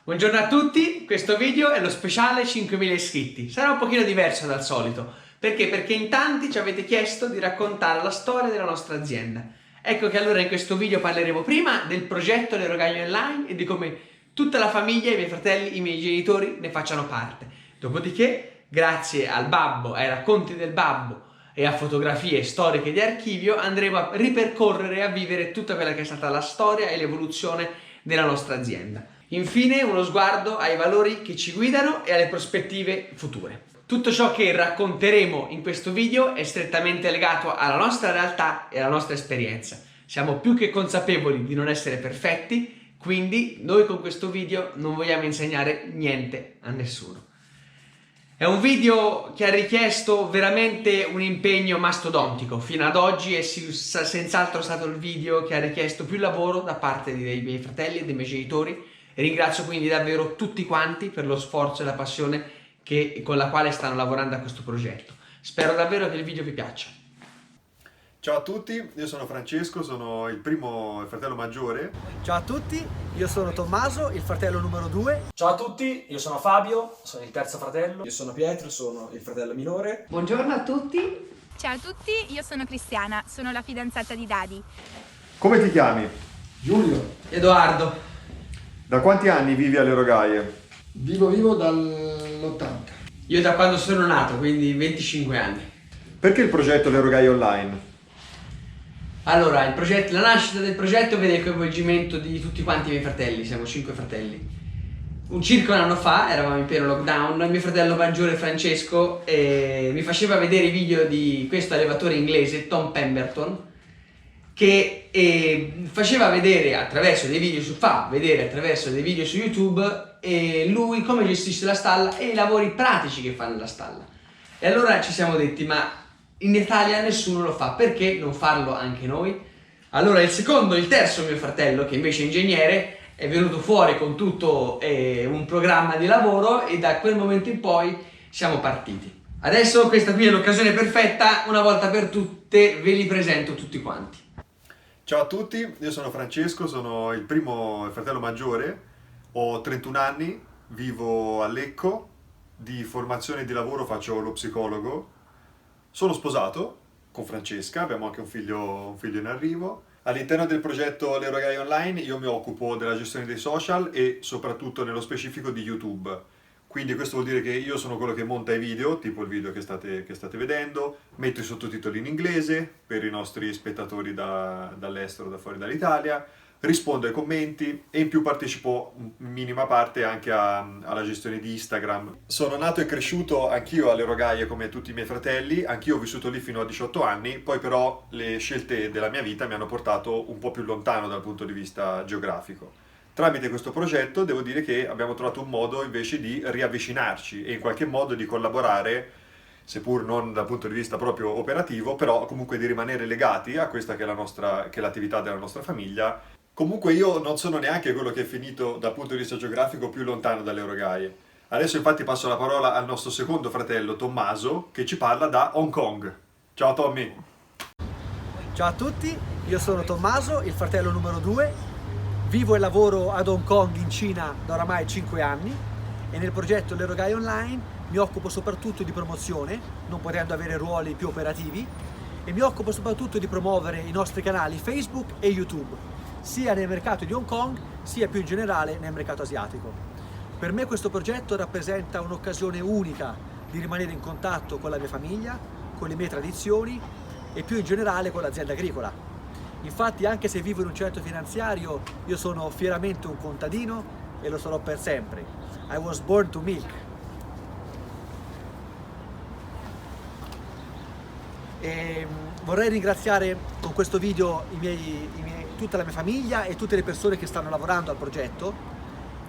Buongiorno a tutti, questo video è lo speciale 5.000 iscritti. Sarà un pochino diverso dal solito. Perché? Perché in tanti ci avete chiesto di raccontare la storia della nostra azienda. Ecco che allora in questo video parleremo prima del progetto Le Rogaie Online e di come tutta la famiglia, i miei fratelli, i miei genitori ne facciano parte. Dopodiché, grazie al babbo, ai racconti del babbo e a fotografie storiche di archivio, andremo a ripercorrere e a vivere tutta quella che è stata la storia e l'evoluzione della nostra azienda. Infine uno sguardo ai valori che ci guidano e alle prospettive future. Tutto ciò che racconteremo in questo video è strettamente legato alla nostra realtà e alla nostra esperienza. Siamo più che consapevoli di non essere perfetti, quindi noi con questo video non vogliamo insegnare niente a nessuno. È un video che ha richiesto veramente un impegno mastodontico. Fino ad oggi è senz'altro stato il video che ha richiesto più lavoro da parte dei miei fratelli e dei miei genitori. E ringrazio quindi davvero tutti quanti per lo sforzo e la passione con la quale stanno lavorando a questo progetto. Spero davvero che il video vi piaccia. Ciao a tutti, io sono Francesco, sono il fratello maggiore. Ciao a tutti, io sono Tommaso, il fratello numero 2. Ciao a tutti, io sono Fabio, sono il terzo fratello. Io sono Pietro, sono il fratello minore. Buongiorno a tutti. Ciao a tutti, io sono Cristiana, sono la fidanzata di Dadi. Come ti chiami? Giulio, Edoardo. Da quanti anni vivi alle Rogaie? vivo dall'80. Io da quando sono nato, quindi 25 anni. Perché il progetto Le Rogaie Online? Allora, la nascita del progetto vede il coinvolgimento di tutti quanti i miei fratelli, siamo 5 fratelli. Circa un anno fa, eravamo in pieno lockdown, il mio fratello maggiore Francesco mi faceva vedere i video di questo allevatore inglese, Tom Pemberton, che faceva vedere attraverso dei video attraverso dei video su YouTube lui come gestisce la stalla e i lavori pratici che fa nella stalla. E allora ci siamo detti, ma in Italia nessuno lo fa, perché non farlo anche noi? Allora il terzo mio fratello, che invece è ingegnere, è venuto fuori con tutto un programma di lavoro e da quel momento in poi siamo partiti. Adesso questa qui è l'occasione perfetta, una volta per tutte ve li presento tutti quanti. Ciao a tutti, io sono Francesco, sono il fratello maggiore, ho 31 anni, vivo a Lecco, di formazione e di lavoro faccio lo psicologo, sono sposato con Francesca, abbiamo anche un figlio in arrivo. All'interno del progetto Le Rogaie Online io mi occupo della gestione dei social e soprattutto nello specifico di YouTube. Quindi questo vuol dire che io sono quello che monta i video, tipo il video che state vedendo, metto i sottotitoli in inglese per i nostri spettatori dall'estero, da fuori dall'Italia, rispondo ai commenti e in più partecipo in minima parte anche alla gestione di Instagram. Sono nato e cresciuto anch'io alle Rogaie come tutti i miei fratelli, anch'io ho vissuto lì fino a 18 anni, poi però le scelte della mia vita mi hanno portato un po' più lontano dal punto di vista geografico. Tramite questo progetto devo dire che abbiamo trovato un modo invece di riavvicinarci e in qualche modo di collaborare, seppur non dal punto di vista proprio operativo, però comunque di rimanere legati a questa che è l'attività della nostra famiglia. Comunque io non sono neanche quello che è finito dal punto di vista geografico più lontano dalle Rogaie. Adesso infatti passo la parola al nostro secondo fratello Tommaso che ci parla da Hong Kong. Ciao Tommy! Ciao a tutti, io sono Tommaso, il fratello numero 2. Vivo e lavoro ad Hong Kong in Cina da oramai 5 anni e nel progetto Le Rogaie Online mi occupo soprattutto di promozione, non potendo avere ruoli più operativi, e mi occupo soprattutto di promuovere i nostri canali Facebook e YouTube, sia nel mercato di Hong Kong, sia più in generale nel mercato asiatico. Per me questo progetto rappresenta un'occasione unica di rimanere in contatto con la mia famiglia, con le mie tradizioni e più in generale con l'azienda agricola. Infatti, anche se vivo in un certo finanziario, io sono fieramente un contadino e lo sarò per sempre. I was born to milk. E vorrei ringraziare con questo video tutta la mia famiglia e tutte le persone che stanno lavorando al progetto,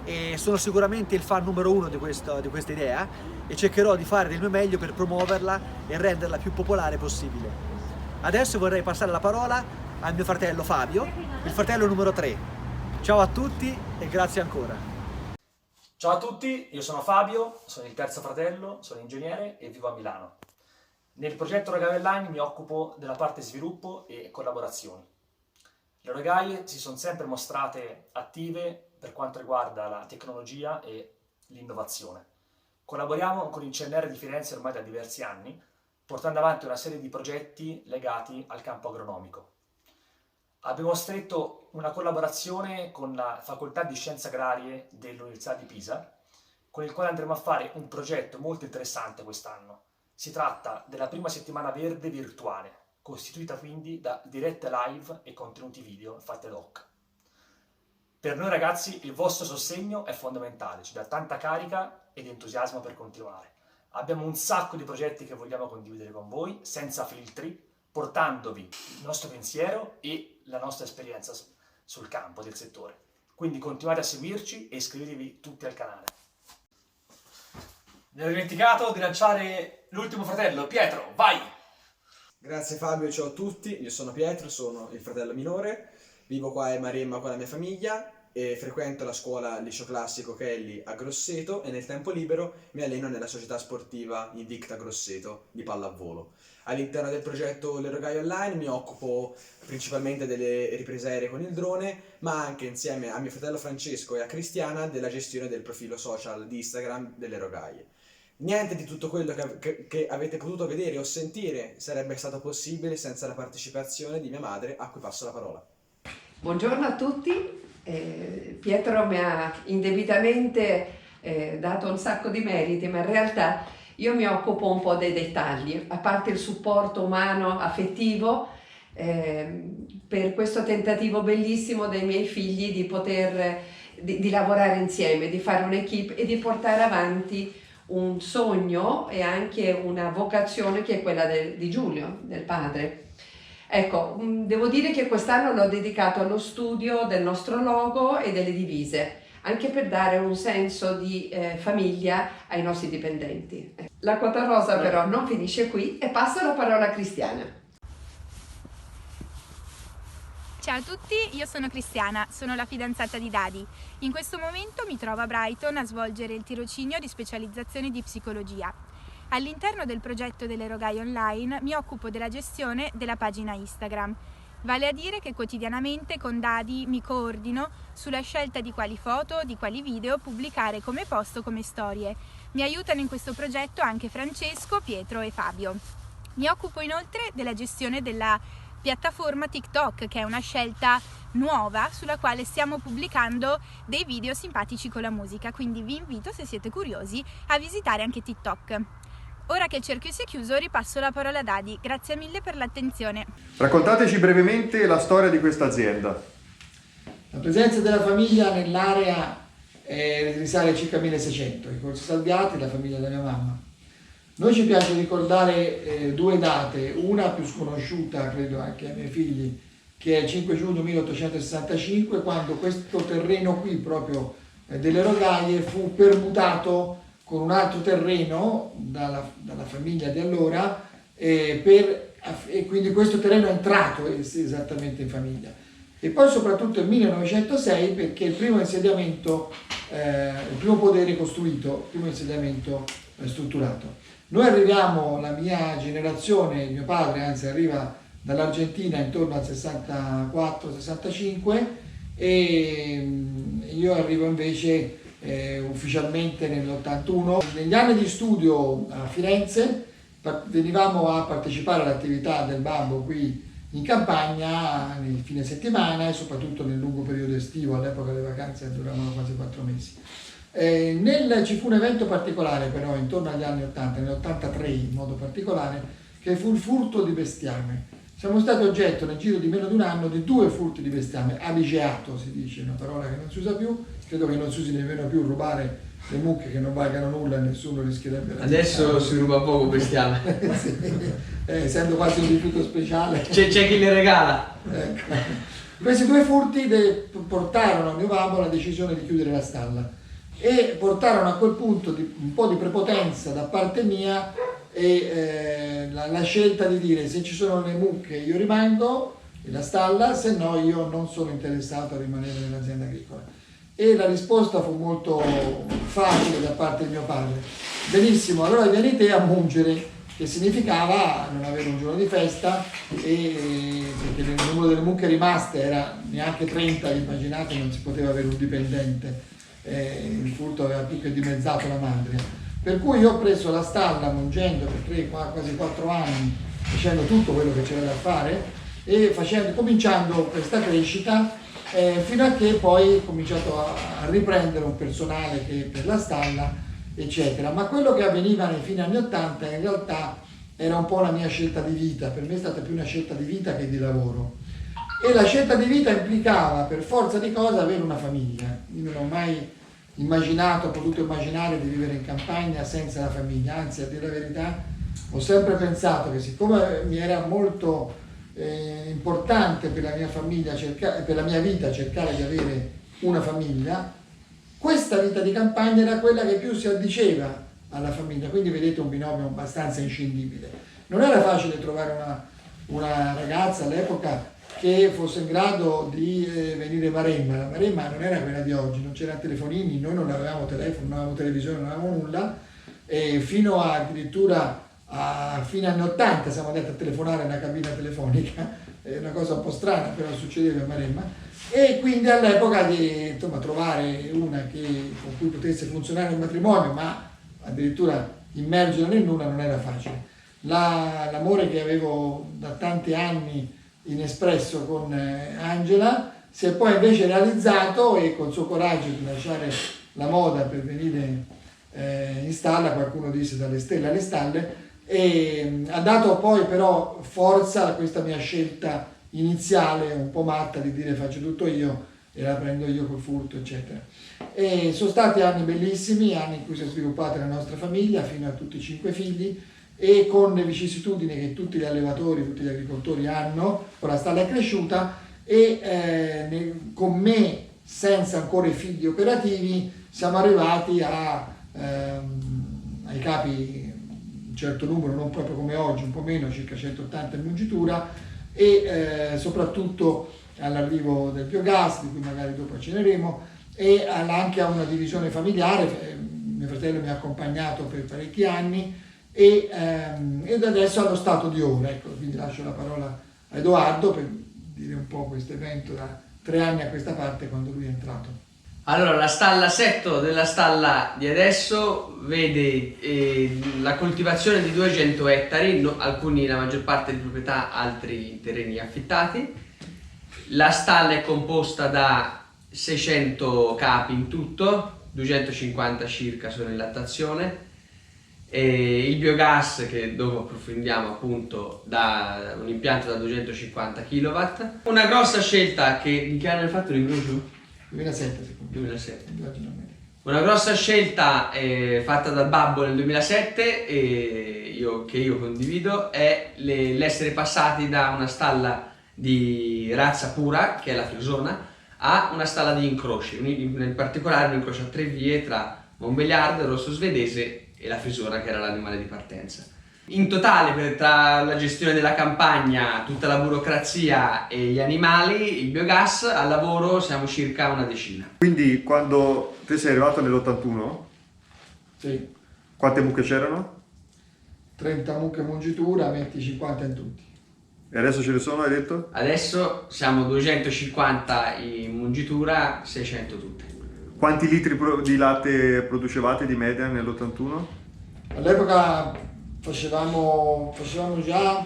e sono sicuramente il fan numero 1 di questa idea e cercherò di fare del mio meglio per promuoverla e renderla più popolare possibile. Adesso vorrei passare la parola al mio fratello Fabio, il fratello numero 3. Ciao a tutti e grazie ancora. Ciao a tutti, io sono Fabio, sono il terzo fratello, sono ingegnere e vivo a Milano. Nel progetto Rogaie Online mi occupo della parte sviluppo e collaborazioni. Le Rogaie si sono sempre mostrate attive per quanto riguarda la tecnologia e l'innovazione. Collaboriamo con il CNR di Firenze ormai da diversi anni, portando avanti una serie di progetti legati al campo agronomico. Abbiamo stretto una collaborazione con la Facoltà di Scienze Agrarie dell'Università di Pisa, con il quale andremo a fare un progetto molto interessante quest'anno. Si tratta della prima settimana verde virtuale, costituita quindi da dirette live e contenuti video fatti ad hoc. Per noi ragazzi il vostro sostegno è fondamentale, ci dà tanta carica ed entusiasmo per continuare. Abbiamo un sacco di progetti che vogliamo condividere con voi, senza filtri, portandovi il nostro pensiero e la nostra esperienza sul campo del settore. Quindi continuate a seguirci e iscrivetevi tutti al canale. Mi ero dimenticato di lanciare l'ultimo fratello, Pietro, vai! Grazie Fabio, ciao a tutti, io sono Pietro, sono il fratello minore, vivo qua a Maremma con la mia famiglia e frequento la scuola Liceo Classico Kelly a Grosseto e nel tempo libero mi alleno nella società sportiva Invicta Grosseto di pallavolo. All'interno del progetto Le Rogaie Online mi occupo principalmente delle riprese aeree con il drone, ma anche insieme a mio fratello Francesco e a Cristiana della gestione del profilo social di Instagram delle Rogaie. Niente di tutto quello che avete potuto vedere o sentire sarebbe stato possibile senza la partecipazione di mia madre, a cui passo la parola. Buongiorno a tutti, Pietro mi ha indebitamente dato un sacco di meriti, ma in realtà io mi occupo un po' dei dettagli, a parte il supporto umano, affettivo, per questo tentativo bellissimo dei miei figli di poter di lavorare insieme, di fare un'equipe e di portare avanti un sogno e anche una vocazione che è quella di Giulio, del padre. Ecco, devo dire che quest'anno l'ho dedicato allo studio del nostro logo e delle divise, anche per dare un senso di famiglia ai nostri dipendenti. La quota rosa però non finisce qui e passo la parola a Cristiana. Ciao a tutti, io sono Cristiana, sono la fidanzata di Dadi. In questo momento mi trovo a Brighton a svolgere il tirocinio di specializzazione di psicologia. All'interno del progetto delle Rogaie Online mi occupo della gestione della pagina Instagram. Vale a dire che quotidianamente con Dadi mi coordino sulla scelta di quali foto, di quali video pubblicare come post o come storie. Mi aiutano in questo progetto anche Francesco, Pietro e Fabio. Mi occupo inoltre della gestione della piattaforma TikTok, che è una scelta nuova sulla quale stiamo pubblicando dei video simpatici con la musica, quindi vi invito, se siete curiosi, a visitare anche TikTok. Ora che il cerchio si è chiuso, ripasso la parola a Dadi. Grazie mille per l'attenzione. Raccontateci brevemente la storia di questa azienda. La presenza della famiglia nell'area risale a circa 1600, i Corsi Salviati, la famiglia della mia mamma. Noi ci piace ricordare due date, una più sconosciuta credo anche ai miei figli, che è il 5 giugno 1865, quando questo terreno qui proprio delle Rogaie fu permutato con un altro terreno dalla famiglia di allora e quindi questo terreno è entrato esattamente in famiglia. E poi soprattutto il 1906 perché il primo insediamento, il primo podere costruito, il primo insediamento strutturato. Noi arriviamo, la mia generazione, mio padre anzi arriva dall'Argentina intorno al 64-65 e io arrivo invece ufficialmente nell'81. Negli anni di studio a Firenze venivamo a partecipare all'attività del Bambo qui in campagna nel fine settimana e soprattutto nel lungo periodo estivo, all'epoca le vacanze duravano quasi 4 mesi. Ci fu un evento particolare però intorno agli anni 80, nell'83 in modo particolare, che fu il furto di bestiame. Siamo stati oggetto nel giro di meno di un anno di 2 furti di bestiame, avigeato si dice, una parola che non si usa più, credo che non si usi nemmeno più rubare le mucche che non valgano nulla e nessuno rischierebbe la Adesso si ruba poco bestiame. sì, essendo quasi un rifiuto speciale. C'è chi le regala. Ecco. Questi 2 furti portarono a mio babbo la decisione di chiudere la stalla e portarono a quel punto un po' di prepotenza da parte mia e la scelta di dire: se ci sono le mucche io rimango nella stalla, se no io non sono interessato a rimanere nell'azienda agricola. E la risposta fu molto facile da parte di mio padre: benissimo, allora vieni te a mungere che significava non avere un giorno di festa, e perché il numero delle mucche rimaste era neanche 30, immaginate, non si poteva avere un dipendente, il furto aveva più che dimezzato la madre. Per cui io ho preso la stalla mungendo per quasi 4 anni, facendo tutto quello che c'era da fare e cominciando questa crescita, fino a che poi ho cominciato a riprendere un personale che per la stalla, eccetera. Ma quello che avveniva nei fine anni 80 in realtà era un po' la mia scelta di vita. Per me è stata più una scelta di vita che di lavoro, e la scelta di vita implicava per forza di cose avere una famiglia. Io non ho mai potuto immaginare di vivere in campagna senza la famiglia, anzi, a dire la verità, ho sempre pensato che siccome mi era molto importante per la mia famiglia, per la mia vita, cercare di avere una famiglia, questa vita di campagna era quella che più si addiceva alla famiglia. Quindi vedete un binomio abbastanza inscindibile. Non era facile trovare una ragazza all'epoca che fosse in grado di venire Maremma. La Maremma non era quella di oggi, non c'erano telefonini, noi non avevamo telefono, non avevamo televisione, non avevamo nulla, e fino addirittura a fine anni 80 siamo andati a telefonare nella cabina telefonica, è una cosa un po' strana, però succedeva a Maremma, e quindi all'epoca di trovare una con cui potesse funzionare il matrimonio, ma addirittura immergere nel nulla, non era facile. L'amore che avevo da tanti anni inespresso con Angela si è poi invece realizzato, e col suo coraggio di lasciare la moda per venire in stalla, qualcuno disse dalle stelle alle stalle, e ha dato poi però forza a questa mia scelta iniziale un po' matta di dire faccio tutto io e la prendo io col furto, eccetera. E sono stati anni bellissimi, anni in cui si è sviluppata la nostra famiglia fino a tutti i 5 figli, e con le vicissitudini che tutti gli allevatori, tutti gli agricoltori hanno. Ora la stalla è cresciuta e con me, senza ancora i figli operativi, siamo arrivati ai capi, un certo numero, non proprio come oggi, un po' meno, circa 180 in mungitura, e soprattutto all'arrivo del biogas, di cui magari dopo accenneremo, e anche a una divisione familiare. Mio fratello mi ha accompagnato per parecchi anni, ed adesso allo stato di ora. Ecco, quindi lascio la parola a Edoardo per dire un po' questo evento da 3 anni a questa parte, quando lui è entrato. Allora, la stalla Setto della stalla di adesso vede la coltivazione di 200 ettari, alcuni, la maggior parte di proprietà, altri terreni affittati. La stalla è composta da 600 capi in tutto, 250 circa sono in lattazione, e il biogas, che dopo approfondiamo, appunto, da un impianto da 250 kW. Una grossa scelta di che anno hai fatto l'incrocio? 2007. 2007. Una grossa scelta fatta dal babbo nel 2007, che io condivido, è l'essere passati da una stalla di razza pura, che è la Frisona, a una stalla di incroci, nel particolare un incrocio a 3 vie tra Montbéliard, rosso svedese, e la Frisona, che era l'animale di partenza. In totale, tra la gestione della campagna, tutta la burocrazia e gli animali, il biogas, al lavoro siamo circa una decina. Quindi quando te sei arrivato nell'81, Sì, quante mucche c'erano? 30 mucche mungitura, metti 50 in tutti. E adesso ce ne sono, hai detto? Adesso siamo 250 in mungitura, 600 tutte. Quanti litri di latte producevate di media nell'81? All'epoca facevamo già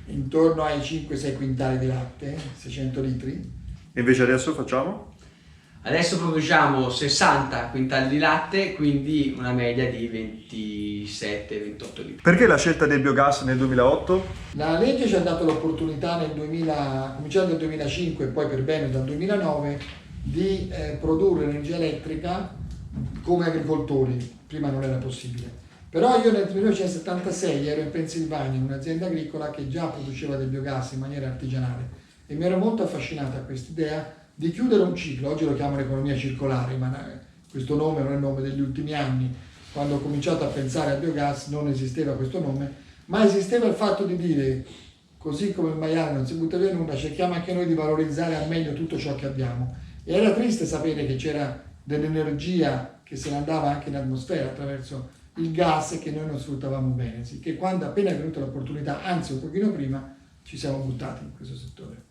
intorno ai 5-6 quintali di latte, 600 litri. E invece adesso facciamo? Adesso produciamo 60 quintali di latte, quindi una media di 27-28 litri. Perché la scelta del biogas nel 2008? La legge ci ha dato l'opportunità cominciando nel 2005 e poi per bene dal 2009, di produrre energia elettrica come agricoltori. Prima non era possibile. Però io nel 1976 ero in Pennsylvania, in un'azienda agricola che già produceva del biogas in maniera artigianale, e mi ero molto affascinata a questa idea di chiudere un ciclo. Oggi lo chiamano economia circolare, ma questo nome non è il nome degli ultimi anni. Quando ho cominciato a pensare al biogas non esisteva questo nome, ma esisteva il fatto di dire, così come il maiale non si butta via nulla, cerchiamo anche noi di valorizzare al meglio tutto ciò che abbiamo. E era triste sapere che c'era dell'energia che se ne andava anche in atmosfera attraverso il gas che noi non sfruttavamo bene, che quando appena è venuta l'opportunità, anzi un pochino prima, ci siamo buttati in questo settore.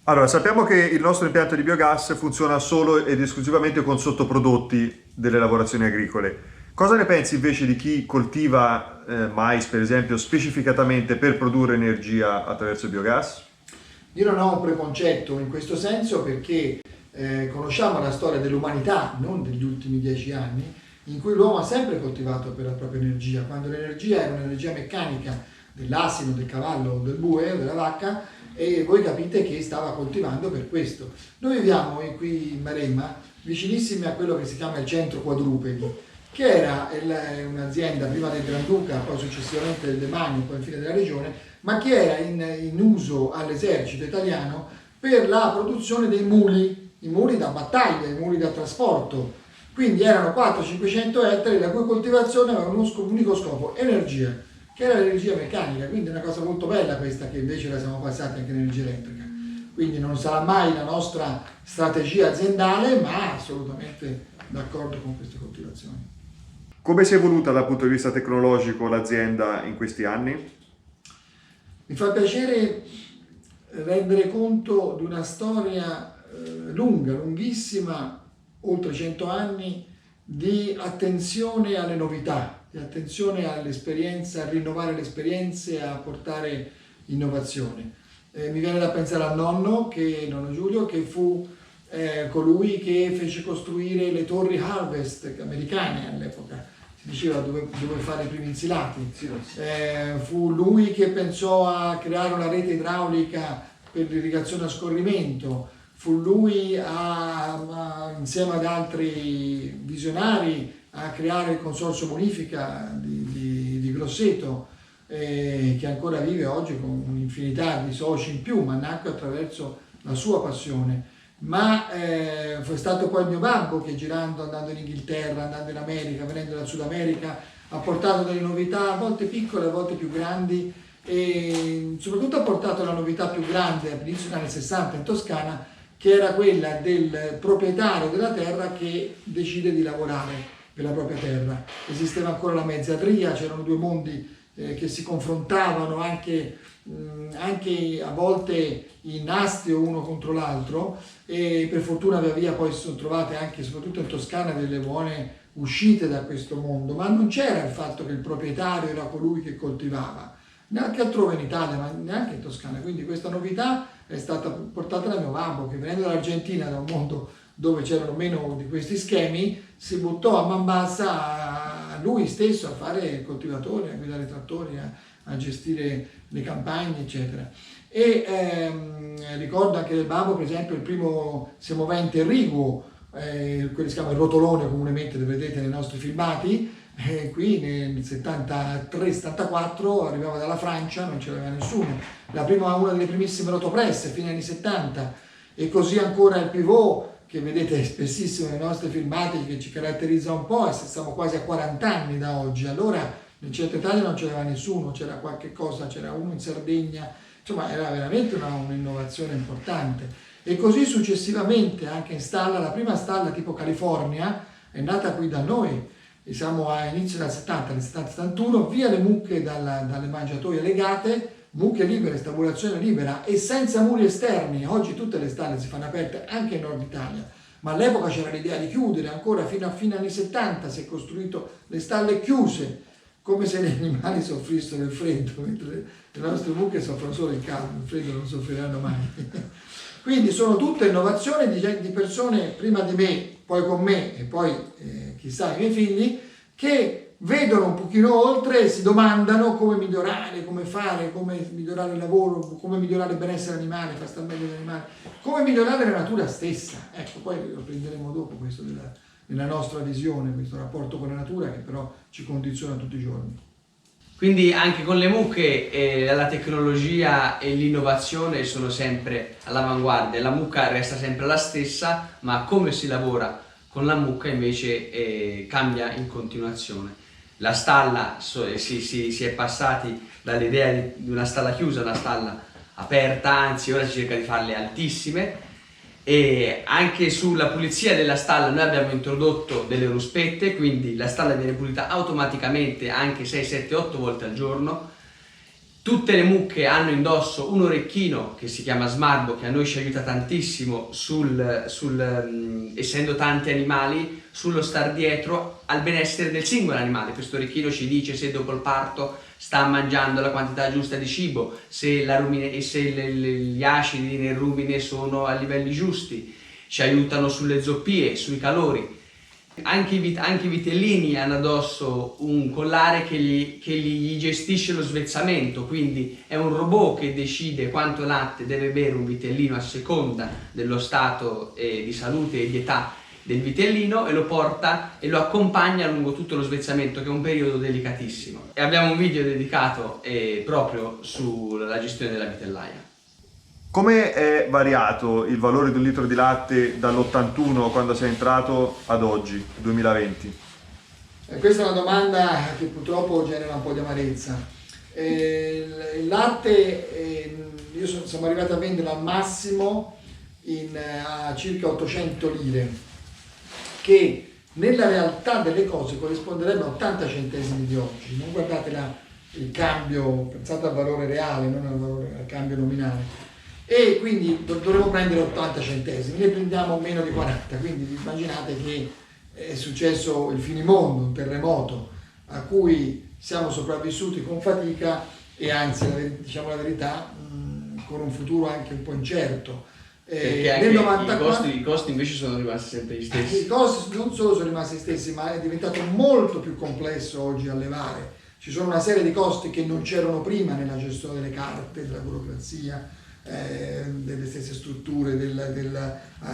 Allora, sappiamo che il nostro impianto di biogas funziona solo ed esclusivamente con sottoprodotti delle lavorazioni agricole. Cosa ne pensi invece di chi coltiva mais, per esempio, specificatamente per produrre energia attraverso il biogas? Io non ho un preconcetto in questo senso perché conosciamo la storia dell'umanità, non degli ultimi 10 anni, in cui l'uomo ha sempre coltivato per la propria energia, quando l'energia era un'energia meccanica dell'asino, del cavallo, del bue o della vacca, e voi capite che stava coltivando per questo. Noi viviamo qui in Maremma vicinissimi a quello che si chiama il centro quadrupedi, che era un'azienda prima del Granduca, poi successivamente del Demanio, poi infine della regione, ma che era in uso all'esercito italiano per la produzione dei muli, i muli da battaglia, i muli da trasporto. Quindi erano 400-500 ettari la cui coltivazione aveva un unico scopo, energia, che era l'energia meccanica, quindi è una cosa molto bella questa che invece la siamo passati anche all'energia elettrica. Quindi non sarà mai la nostra strategia aziendale, ma assolutamente d'accordo con queste coltivazioni. Come si è evoluta dal punto di vista tecnologico l'azienda in questi anni? Mi fa piacere rendere conto di una storia lunga, lunghissima, oltre 100 anni, di attenzione alle novità, di attenzione all'esperienza, a rinnovare le esperienze, a portare innovazione. Mi viene da pensare al nonno Giulio, che fu colui che fece costruire le torri Harvest americane all'epoca, si diceva dove fare i primi insilati. Fu lui che pensò a creare una rete idraulica per l'irrigazione a scorrimento, fu lui insieme ad altri visionari a creare il consorzio bonifica di Grosseto, che ancora vive oggi con un'infinità di soci in più, ma nacque attraverso la sua passione. Ma fu stato poi il mio babbo che girando, andando in Inghilterra, andando in America, venendo dal Sud America, ha portato delle novità a volte piccole, a volte più grandi, e soprattutto ha portato la novità più grande all'inizio degli anni 60 in Toscana, che era quella del proprietario della terra che decide di lavorare per la propria terra. Esisteva ancora la mezzadria, c'erano due mondi che si confrontavano anche a volte in astio uno contro l'altro, e per fortuna via via poi si sono trovate anche, soprattutto in Toscana, delle buone uscite da questo mondo, ma non c'era il fatto che il proprietario era colui che coltivava, neanche altrove in Italia, ma neanche in Toscana. Quindi questa novità è stata portata da mio babbo, che venendo dall'Argentina, da un mondo dove c'erano meno di questi schemi, si buttò a man bassa lui stesso a fare il coltivatore, a guidare i trattori, a gestire le campagne, eccetera. E ricordo anche del babbo, per esempio, il primo semovente irriguo, quello che si chiama il rotolone comunemente, lo vedete nei nostri filmati, qui nel 73-74 arrivava dalla Francia, non ce l'aveva nessuno. Una delle primissime rotopresse, fine anni 70, e così ancora il pivot, che vedete spessissimo nei nostri filmati, che ci caratterizza un po', e siamo quasi a 40 anni da oggi. Allora nel centro Italia non ce l'aveva nessuno, c'era qualche cosa, c'era uno in Sardegna, insomma era veramente un'innovazione importante. E così successivamente anche in stalla, la prima stalla tipo California è nata qui da noi, e siamo a inizio del 70, nel 70-71, via le mucche dalle mangiatoie legate, mucche libere, stabulazione libera e senza muri esterni. Oggi tutte le stalle si fanno aperte anche in Nord Italia, ma all'epoca c'era l'idea di chiudere, ancora fino a fine anni 70 si è costruito le stalle chiuse, come se gli animali soffrissero il freddo, mentre le nostre mucche soffrono solo il caldo, il freddo non soffriranno mai. Quindi sono tutte innovazioni di persone prima di me, poi con me e poi chissà i miei figli, che vedono un pochino oltre e si domandano come migliorare, come fare, come migliorare il lavoro, come migliorare il benessere animale, far stare meglio gli animali, come migliorare la natura stessa. Ecco, poi lo prenderemo dopo questo nella nostra visione, questo rapporto con la natura che però ci condiziona tutti i giorni. Quindi anche con le mucche la tecnologia e l'innovazione sono sempre all'avanguardia, la mucca resta sempre la stessa, ma come si lavora con la mucca invece cambia in continuazione. La stalla, si è passati dall'idea di una stalla chiusa a una stalla aperta, anzi ora si cerca di farle altissime, E anche sulla pulizia della stalla noi abbiamo introdotto delle ruspette, quindi la stalla viene pulita automaticamente anche 6, 7, 8 volte al giorno. Tutte le mucche hanno indosso un orecchino che si chiama Smarbo, che a noi ci aiuta tantissimo essendo tanti animali, sullo star dietro al benessere del singolo animale. Questo orecchino ci dice se dopo il parto sta mangiando la quantità giusta di cibo, se gli acidi nel rumine sono a livelli giusti, ci aiutano sulle zoppie, sui calori. Anche i vitellini hanno addosso un collare che gli gestisce lo svezzamento, quindi è un robot che decide quanto latte deve bere un vitellino a seconda dello stato di salute e di età del vitellino, e lo porta e lo accompagna lungo tutto lo svezzamento, che è un periodo delicatissimo. E abbiamo un video dedicato proprio sulla gestione della vitellaia. Come è variato il valore di un litro di latte dall'81 quando sei entrato ad oggi, 2020? Questa è una domanda che purtroppo genera un po' di amarezza. Il latte, siamo arrivati a venderlo al massimo a circa 800 lire, che nella realtà delle cose corrisponderebbe a 80 centesimi di oggi. Non guardate il cambio, pensate al valore reale, non al cambio nominale. E quindi dovremmo prendere 80 centesimi, ne prendiamo meno di 40, quindi immaginate che è successo il finimondo, un terremoto a cui siamo sopravvissuti con fatica e anzi, diciamo la verità, con un futuro anche un po' incerto. Perché anche nel 94, i costi invece sono rimasti sempre gli stessi. I costi non solo sono rimasti gli stessi, ma è diventato molto più complesso oggi allevare. Ci sono una serie di costi che non c'erano prima nella gestione delle carte, della burocrazia, delle stesse strutture,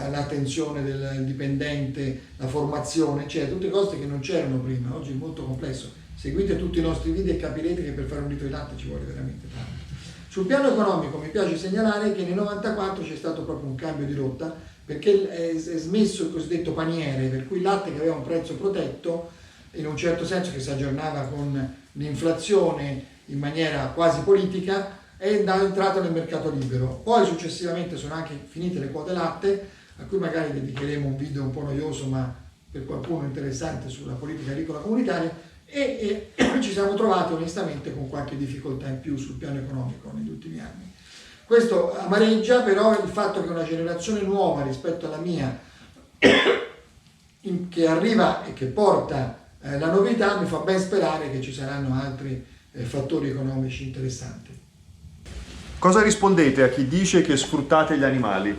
l'attenzione del dipendente, la formazione, cioè tutti costi che non c'erano prima. Oggi è molto complesso. Seguite tutti i nostri video e capirete che per fare un litro di latte ci vuole veramente tanto. Sul piano economico mi piace segnalare che nel 94 c'è stato proprio un cambio di rotta, perché è smesso il cosiddetto paniere, per cui il latte che aveva un prezzo protetto, in un certo senso che si aggiornava con l'inflazione in maniera quasi politica, è entrato nel mercato libero. Poi successivamente sono anche finite le quote latte, a cui magari dedicheremo un video un po' noioso ma per qualcuno interessante sulla politica agricola comunitaria, e ci siamo trovati onestamente con qualche difficoltà in più sul piano economico negli ultimi anni. Questo amareggia, però il fatto che una generazione nuova rispetto alla mia che arriva e che porta la novità mi fa ben sperare che ci saranno altri fattori economici interessanti. Cosa rispondete a chi dice che sfruttate gli animali?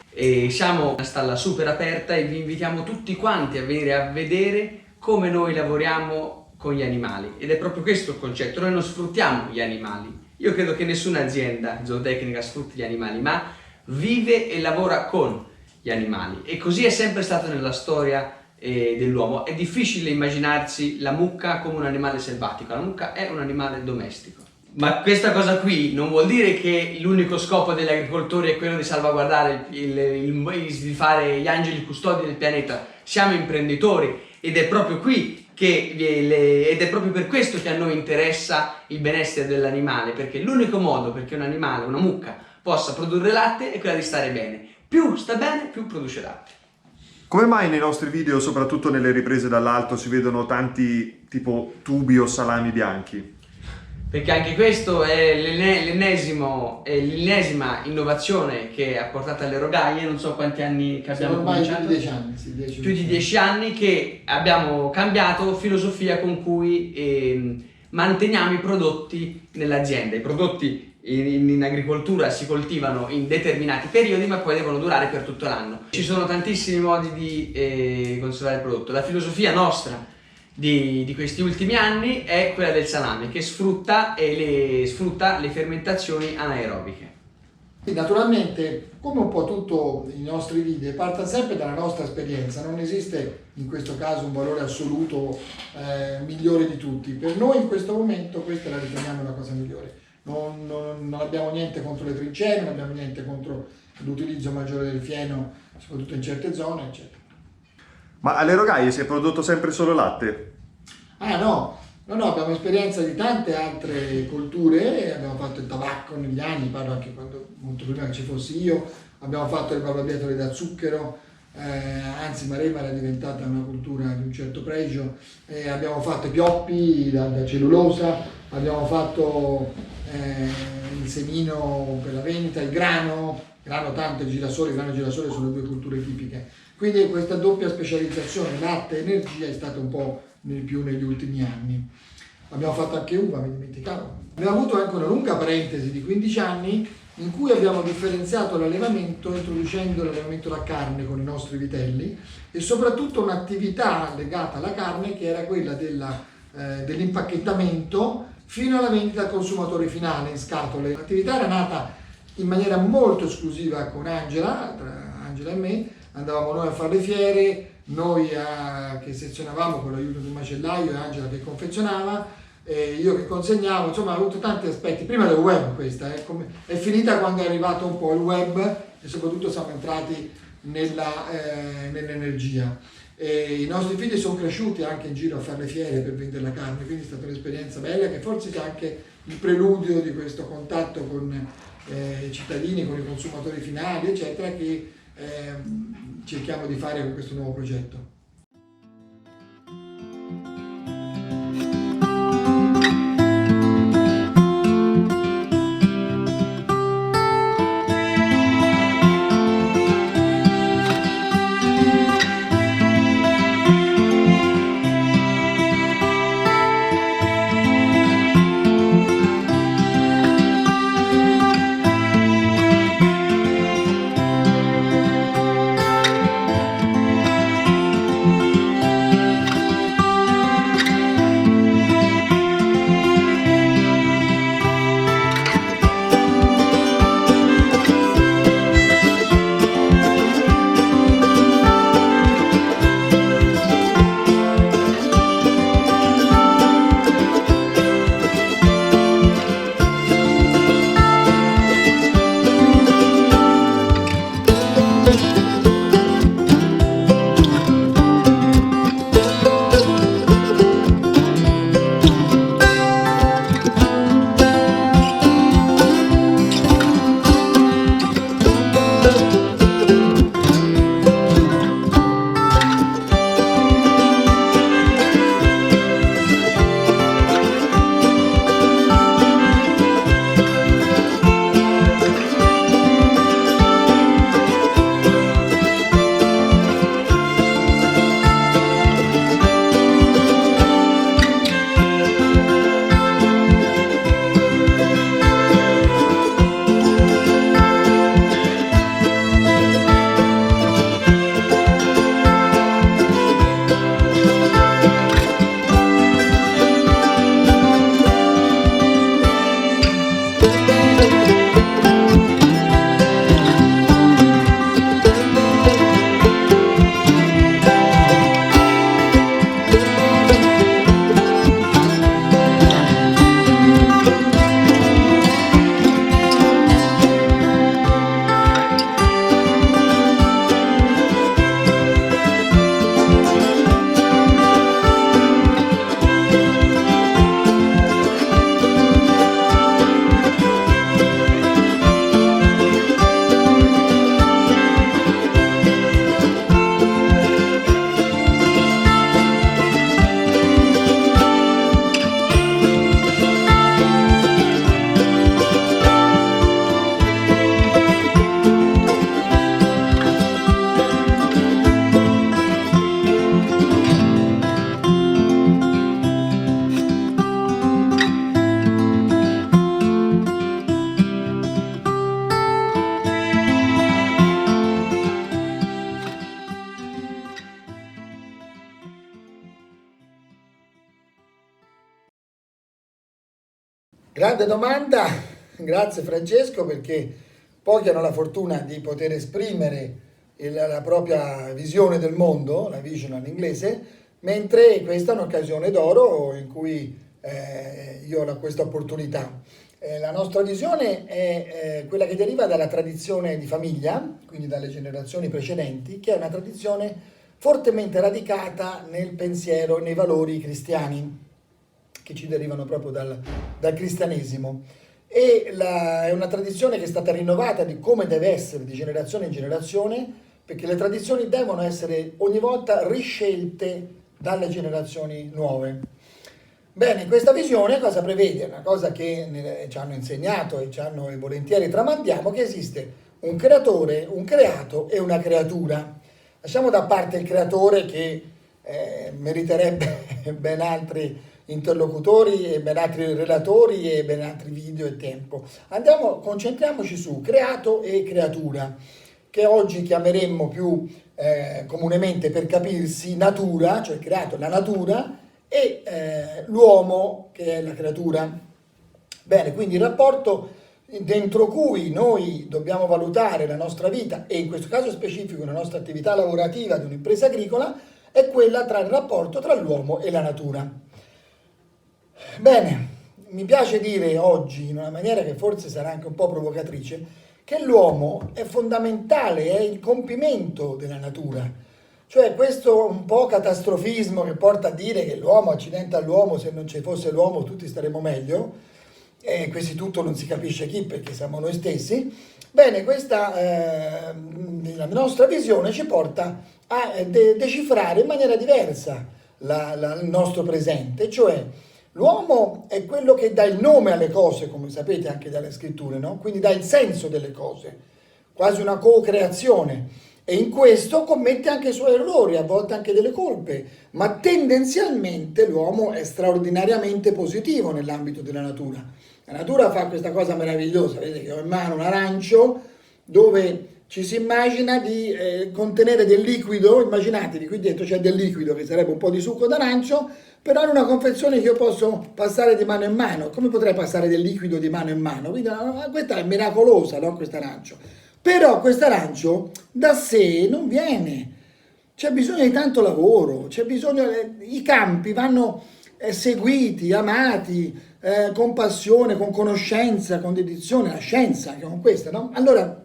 E siamo una stalla super aperta e vi invitiamo tutti quanti a venire a vedere come noi lavoriamo con gli animali, ed è proprio questo il concetto. Noi non sfruttiamo gli animali. Io credo che nessuna azienda zootecnica sfrutti gli animali, ma vive e lavora con gli animali, e così è sempre stato nella storia dell'uomo. È difficile immaginarsi la mucca come un animale selvatico. La mucca è un animale domestico. Ma questa cosa qui non vuol dire che l'unico scopo degli agricoltori è quello di salvaguardare di fare gli angeli custodi del pianeta. Siamo imprenditori, ed è proprio qui ed è proprio per questo che a noi interessa il benessere dell'animale, perché l'unico modo perché un animale, una mucca, possa produrre latte è quella di stare bene. Più sta bene, più produce latte. Come mai nei nostri video, soprattutto nelle riprese dall'alto, si vedono tanti tipo tubi o salami bianchi? Perché anche questo è l'ennesima innovazione che ha portato alle rogaie. Non so quanti anni che abbiamo cominciato. Più di 10 anni, sì, più di 10 anni che abbiamo cambiato filosofia con cui manteniamo i prodotti nell'azienda. I prodotti in agricoltura si coltivano in determinati periodi, ma poi devono durare per tutto l'anno. Ci sono tantissimi modi di conservare il prodotto. La filosofia nostra di questi ultimi anni è quella del salame, che sfrutta le fermentazioni anaerobiche. Naturalmente, come un po' tutti i nostri video, parte sempre dalla nostra esperienza. Non esiste in questo caso un valore assoluto migliore di tutti. Per noi in questo momento questa la riteniamo la cosa migliore. Non abbiamo niente contro le trincee, non abbiamo niente contro l'utilizzo maggiore del fieno, soprattutto in certe zone, eccetera. Ma alle rogaie si è prodotto sempre solo latte? Ah no, No, abbiamo esperienza di tante altre colture, abbiamo fatto il tabacco negli anni, parlo anche quando, molto prima che ci fossi io, abbiamo fatto le barbabietole da zucchero, anzi Maremma era diventata una cultura di un certo pregio, abbiamo fatto i pioppi da cellulosa, abbiamo fatto il semino per la vendita, il grano tanto, il grano e girasole sono due culture tipiche. Quindi questa doppia specializzazione, latte e energia, è stata un po' di più negli ultimi anni. Abbiamo fatto anche uva, mi dimenticavo. Abbiamo avuto anche una lunga parentesi di 15 anni in cui abbiamo differenziato l'allevamento introducendo l'allevamento da carne con i nostri vitelli e soprattutto un'attività legata alla carne che era quella dell'impacchettamento fino alla vendita al consumatore finale in scatole. L'attività era nata in maniera molto esclusiva con Angela, tra Angela e me, andavamo noi a fare le fiere, noi che sezionavamo con l'aiuto di un macellaio e Angela che confezionava, io che consegnavo, insomma ha avuto tanti aspetti, prima del web questa, è finita quando è arrivato un po' il web e soprattutto siamo entrati nell'energia. I nostri figli sono cresciuti anche in giro a fare le fiere per vendere la carne, quindi è stata un'esperienza bella che forse è anche il preludio di questo contatto con i cittadini, con i consumatori finali, eccetera, che cerchiamo di fare con questo nuovo progetto. Grande domanda, grazie Francesco, perché pochi hanno la fortuna di poter esprimere la propria visione del mondo, la vision all'inglese, mentre questa è un'occasione d'oro in cui io ho questa opportunità. La nostra visione è quella che deriva dalla tradizione di famiglia, quindi dalle generazioni precedenti, che è una tradizione fortemente radicata nel pensiero e nei valori cristiani. che ci derivano proprio dal cristianesimo. E è una tradizione che è stata rinnovata di come deve essere di generazione in generazione, perché le tradizioni devono essere ogni volta riscelte dalle generazioni nuove. Bene, questa visione cosa prevede? Una cosa che ci hanno insegnato e volentieri tramandiamo, che esiste un creatore, un creato e una creatura. Lasciamo da parte il creatore che meriterebbe ben altri interlocutori e ben altri relatori e ben altri video e tempo. Concentriamoci su creato e creatura, che oggi chiameremmo più comunemente, per capirsi, natura, cioè creato la natura, e l'uomo che è la creatura. Bene, quindi il rapporto dentro cui noi dobbiamo valutare la nostra vita, e in questo caso specifico la nostra attività lavorativa di un'impresa agricola, è quella tra il rapporto tra l'uomo e la natura. Bene, mi piace dire oggi, in una maniera che forse sarà anche un po' provocatrice, che l'uomo è fondamentale, è il compimento della natura. Cioè questo un po' catastrofismo che porta a dire che l'uomo, accidente all'uomo, se non ci fosse l'uomo tutti staremmo meglio, e questi tutto non si capisce chi, perché siamo noi stessi. Bene, la nostra visione ci porta a decifrare in maniera diversa il nostro presente, cioè l'uomo è quello che dà il nome alle cose, come sapete anche dalle scritture, no? Quindi dà il senso delle cose, quasi una co-creazione, e in questo commette anche i suoi errori, a volte anche delle colpe, ma tendenzialmente l'uomo è straordinariamente positivo nell'ambito della natura. La natura fa questa cosa meravigliosa, vedete che ho in mano un arancio dove ci si immagina di contenere del liquido, immaginatevi, qui dentro c'è del liquido che sarebbe un po' di succo d'arancio, però in una confezione che io posso passare di mano in mano. Come potrei passare del liquido di mano in mano? Quindi questa è miracolosa, no? Questo arancio. Però questo arancio da sé non viene, c'è bisogno di tanto lavoro, c'è bisogno, i campi vanno seguiti, amati, con passione, con conoscenza, con dedizione, la scienza anche con questa, no? Allora,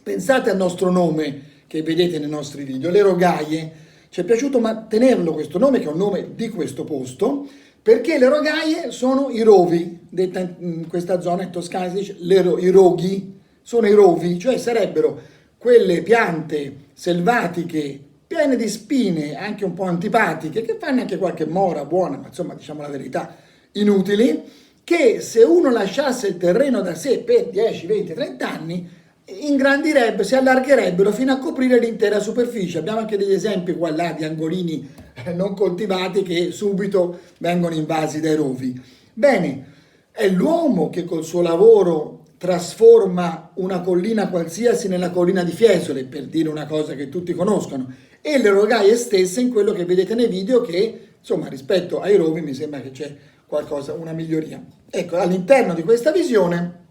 pensate al nostro nome che vedete nei nostri video, le rogaie. Ci è piaciuto tenerlo questo nome, che è un nome di questo posto, perché le rogaie sono i rovi, detta in questa zona in Toscana si dice i roghi, sono i rovi, cioè sarebbero quelle piante selvatiche piene di spine, anche un po' antipatiche, che fanno anche qualche mora buona, ma insomma diciamo la verità, inutili, che se uno lasciasse il terreno da sé per 10, 20, 30 anni, ingrandirebbe, si allargherebbero fino a coprire l'intera superficie. Abbiamo anche degli esempi qua e là di angolini non coltivati che subito vengono invasi dai rovi. Bene, è l'uomo che col suo lavoro trasforma una collina qualsiasi nella collina di Fiesole, per dire una cosa che tutti conoscono, e le rogaie stesse in quello che vedete nei video, che insomma rispetto ai rovi mi sembra che c'è qualcosa, una miglioria. Ecco, all'interno di questa visione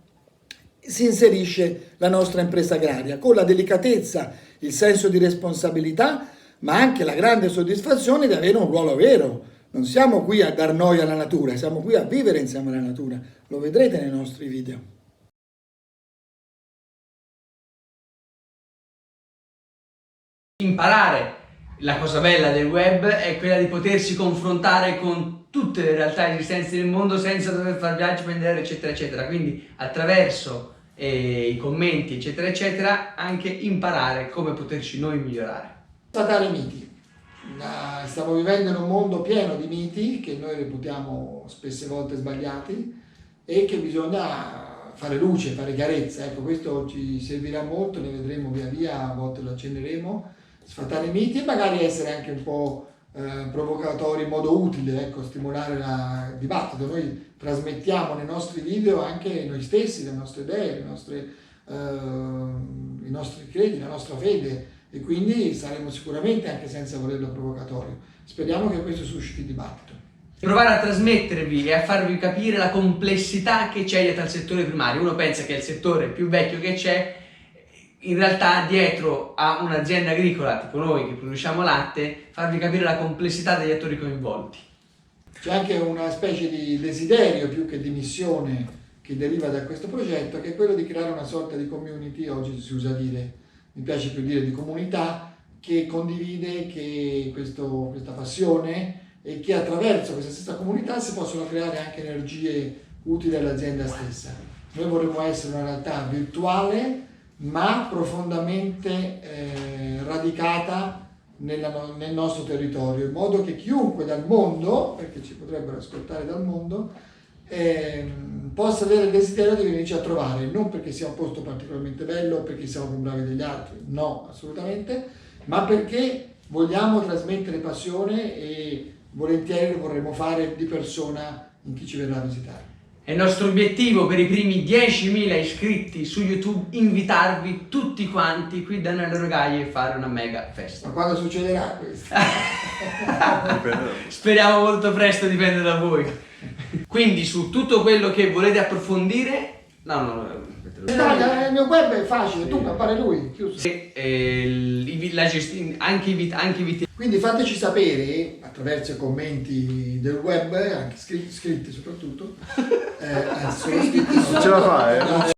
si inserisce la nostra impresa agraria, con la delicatezza, il senso di responsabilità, ma anche la grande soddisfazione di avere un ruolo vero. Non siamo qui a dar noia alla natura, siamo qui a vivere insieme alla natura. Lo vedrete nei nostri video. Imparare, la cosa bella del web è quella di potersi confrontare con tutte le realtà esistenti del mondo senza dover fare viaggi, pensieri, eccetera, eccetera. Quindi attraverso i commenti, eccetera, eccetera, anche imparare come poterci noi migliorare. Sfatare i miti. Stiamo vivendo in un mondo pieno di miti che noi reputiamo spesse volte sbagliati e che bisogna fare luce, fare chiarezza. Ecco, questo ci servirà molto, ne vedremo via via, a volte lo accenneremo. Sfatare i miti e magari essere anche un po' provocatori in modo utile, ecco, stimolare il dibattito. Noi trasmettiamo nei nostri video anche noi stessi, le nostre idee, i nostri credi, la nostra fede, e quindi saremo sicuramente anche senza volerlo provocatorio. Speriamo che questo susciti dibattito. Provare a trasmettervi e a farvi capire la complessità che c'è dietro al settore primario. Uno pensa che è il settore più vecchio che c'è, in realtà dietro a un'azienda agricola tipo noi che produciamo latte, farvi capire la complessità degli attori coinvolti. C'è anche una specie di desiderio più che di missione che deriva da questo progetto, che è quello di creare una sorta di community, oggi si usa dire, mi piace più dire di comunità, che condivide questa passione e che attraverso questa stessa comunità si possono creare anche energie utili all'azienda stessa. Noi vorremmo essere una realtà virtuale ma profondamente radicata nel nostro territorio, in modo che chiunque dal mondo, perché ci potrebbero ascoltare dal mondo, possa avere il desiderio di venirci a trovare, non perché sia un posto particolarmente bello o perché siamo più bravi degli altri, no, assolutamente, ma perché vogliamo trasmettere passione e volentieri lo vorremmo fare di persona in chi ci verrà a visitare. È il nostro obiettivo per i primi 10.000 iscritti su YouTube invitarvi tutti quanti qui da Nelle Rogaie e fare una mega festa. Ma quando succederà questo? Speriamo molto presto, dipende da voi. Quindi su tutto quello che volete approfondire, Il mio web è facile, tu appare lui, chiuso. anche i video. Quindi fateci sapere attraverso i commenti del web, anche scritti soprattutto, anzi solo scritti, Ce la fai?